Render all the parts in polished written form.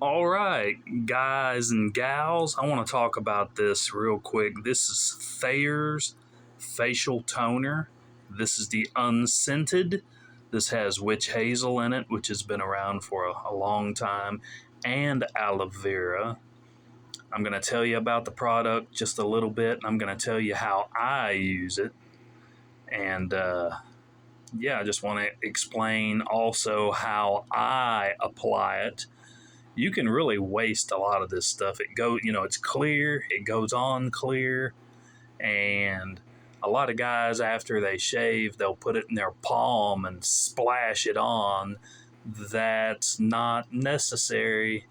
All right, guys and gals, I want to talk about this real quick. This is Thayers facial toner. This is the unscented. This has witch hazel in it, which has been around for a long time, and aloe vera. I'm going to tell you about the product just a little bit, and I'm going to tell you how I use it. And I just want to explain also how I apply it. You can really waste a lot of this stuff. It's clear, it goes on clear, and a lot of guys after they shave, they'll put it in their palm and splash it on. That's not necessary.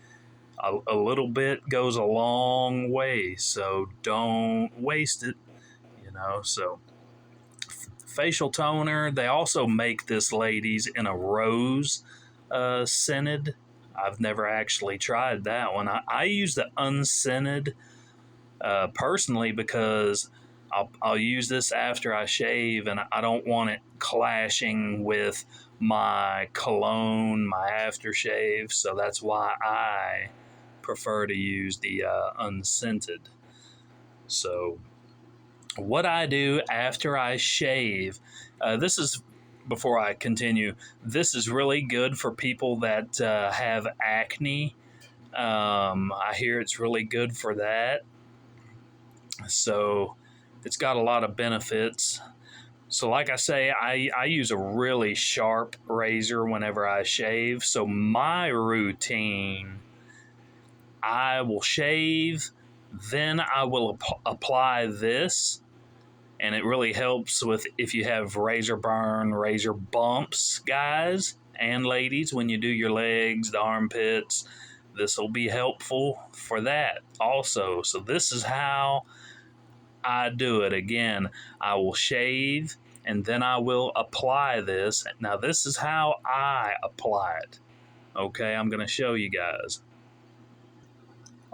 A little bit goes a long way, so don't waste it, So facial toner, they also make this, ladies, in a rose scented. I've never actually tried that one. I use the unscented personally because I'll use this after I shave, and I don't want it clashing with my cologne, my aftershave. So that's why I prefer to use the unscented. So what I do after I shave, this is before I continue, this is really good for people that have acne. I hear it's really good for that. So it's got a lot of benefits. So like I say, I use a really sharp razor whenever I shave. So my routine, I will shave, then I will apply this. And it really helps with if you have razor burn, razor bumps, guys and ladies, when you do your legs, the armpits. This will be helpful for that also. So this is how I do it. Again, I will shave and then I will apply this. Now this is how I apply it. Okay, I'm going to show you guys.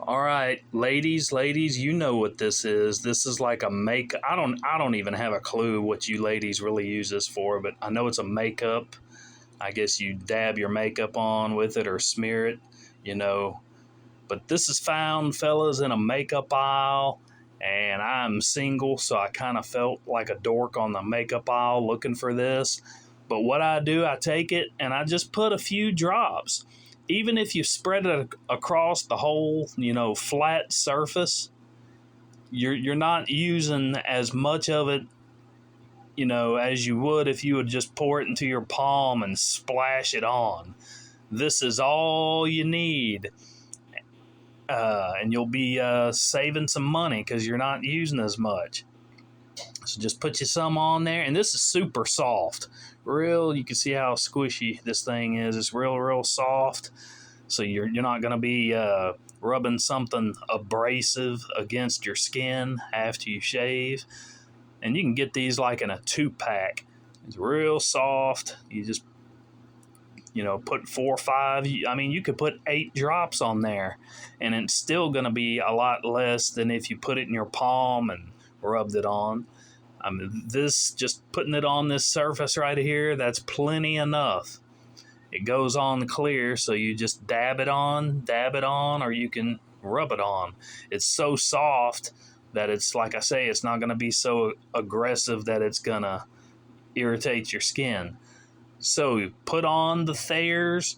All right, ladies, you know what this is. This is like a makeup. I don't even have a clue what you ladies really use this for, but I know it's a makeup. I guess you dab your makeup on with it or smear it, But this is found, fellas, in a makeup aisle, and I'm single, so I kind of felt like a dork on the makeup aisle looking for this. But what I do, I take it and I just put a few drops. Even if you spread it across the whole, flat surface, you're not using as much of it, as you would if you would just pour it into your palm and splash it on. This is all you need. And you'll be saving some money because you're not using as much. So just put you some on there. And this is super soft. You can see how squishy this thing is. It's real soft. So you're not going to be rubbing something abrasive against your skin after you shave. And you can get these like in a 2-pack. It's real soft. You just, put 4 or 5. You could put 8 drops on there. And it's still going to be a lot less than if you put it in your palm and rubbed it on. This, just putting it on this surface right here, that's plenty enough. It goes on clear, so you just dab it on, or you can rub it on. It's so soft that it's, like I say, it's not going to be so aggressive that it's going to irritate your skin. So you put on the Thayers,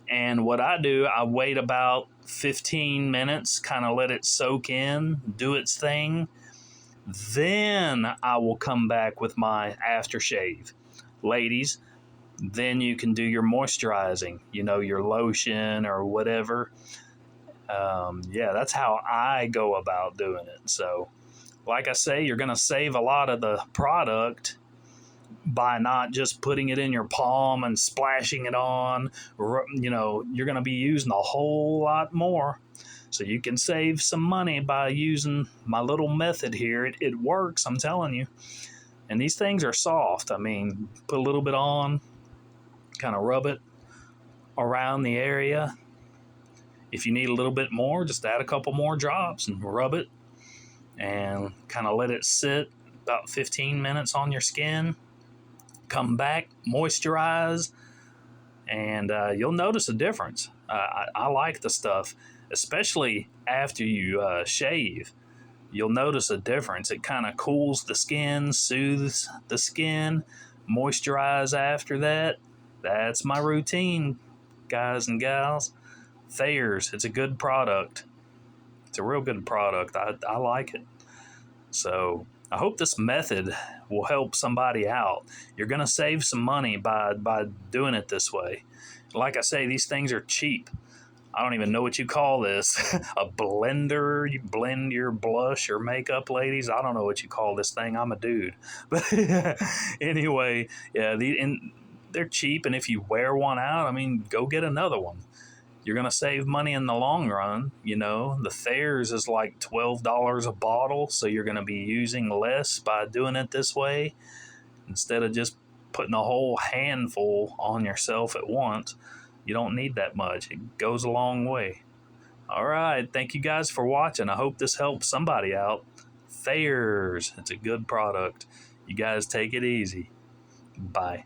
and what I do, I wait about 15 minutes, kind of let it soak in, do its thing. Then I will come back with my aftershave. Ladies, then you can do your moisturizing, your lotion or whatever. That's how I go about doing it. So, like I say, you're going to save a lot of the product by not just putting it in your palm and splashing it on. You're going to be using a whole lot more. So you can save some money by using my little method here. It works, I'm telling you. And these things are soft. Put a little bit on, kind of rub it around the area. If you need a little bit more, just add a couple more drops and rub it and kind of let it sit about 15 minutes on your skin. Come back, moisturize, and you'll notice a difference. I like the stuff, especially after you shave. You'll notice a difference. It kind of cools the skin, soothes the skin, moisturize after that. That's my routine, guys and gals. Thayers, it's a good product. It's a real good product. I like it. So I hope this method will help somebody out. You're going to save some money by doing it this way. Like I say, these things are cheap. I don't even know what you call this. A blender? You blend your blush or makeup, ladies? I don't know what you call this thing. I'm a dude. But anyway, yeah, they're cheap. And if you wear one out, I mean, go get another one. You're going to save money in the long run. You know, the Thayers is like $12 a bottle. So you're going to be using less by doing it this way instead of just putting a whole handful on yourself at once. You don't need that much. It goes a long way. All right. Thank you guys for watching. I hope this helps somebody out. Thayers. It's a good product. You guys take it easy. Bye.